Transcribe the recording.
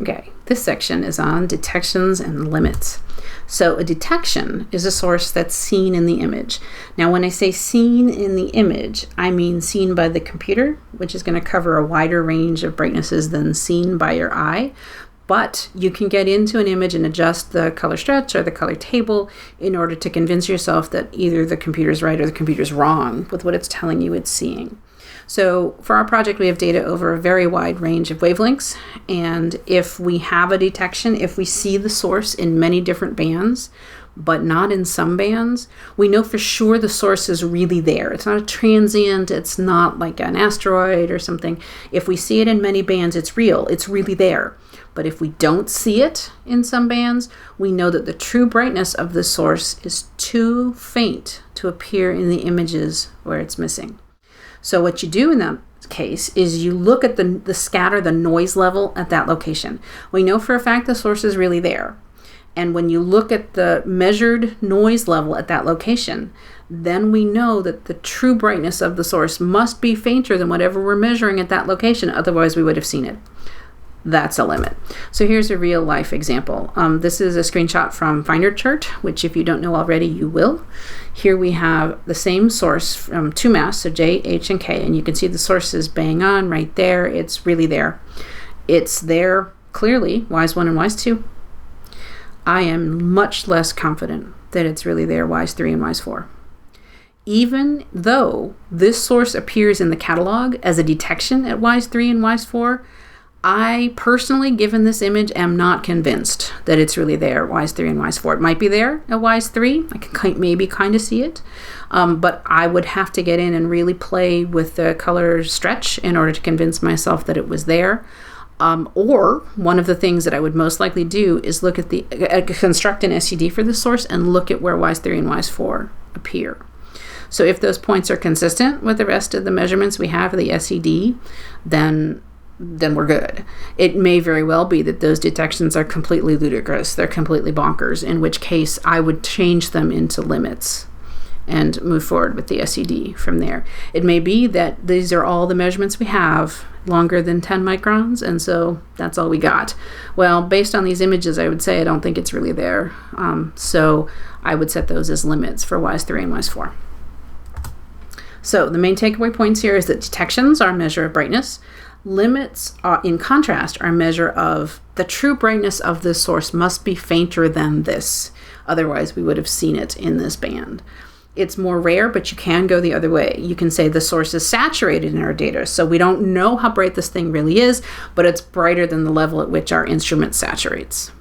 Okay, this section is on detections and limits. So a detection is a source that's seen in the image. Now, when I say seen in the image, I mean seen by the computer, which is going to cover a wider range of brightnesses than seen by your eye. But you can get into an image and adjust the color stretch or the color table in order to convince yourself that either the computer's right or the computer's wrong with what it's telling you it's seeing. So for our project, we have data over a very wide range of wavelengths. And if we have a detection, if we see the source in many different bands, but not in some bands, we know for sure the source is really there. It's not a transient. It's not like an asteroid or something. If we see it in many bands, it's real. It's really there. But if we don't see it in some bands, we know that the true brightness of the source is too faint to appear in the images where it's missing. So what you do in that case is you look at the scatter, the noise level at that location. We know for a fact the source is really there. And when you look at the measured noise level at that location, then we know that the true brightness of the source must be fainter than whatever we're measuring at that location. Otherwise, we would have seen it. That's a limit. So here's a real life example. This is a screenshot from Finder chart, which if you don't know already, you will. Here we have the same source from two masks, so J, H, and K, and you can see the source is bang on right there. It's really there. It's there clearly, WISE 1 and WISE 2. I am much less confident that it's really there, WISE 3 and WISE 4. Even though this source appears in the catalog as a detection at WISE 3 and WISE 4, I personally, given this image, am not convinced that it's really there, WISE 3 and WISE 4. It might be there at WISE 3. I can maybe kind of see it. But I would have to get in and really play with the color stretch in order to convince myself that it was there. Or one of the things that I would most likely do is look at construct an SED for the source and look at where WISE 3 and WISE 4 appear. So if those points are consistent with the rest of the measurements we have of the SED, then we're good. It may very well be that those detections are completely ludicrous. They're completely bonkers, in which case I would change them into limits and move forward with the SED from there. It may be that these are all the measurements we have longer than 10 microns, and so that's all we got. Well, based on these images, I would say I don't think it's really there. So I would set those as limits for WISE 3 and WISE 4. So the main takeaway points here is that detections are a measure of brightness. Limits, in contrast, are a measure of the true brightness of this source must be fainter than this. Otherwise, we would have seen it in this band. It's more rare, but you can go the other way. You can say the source is saturated in our data, so we don't know how bright this thing really is, but it's brighter than the level at which our instrument saturates.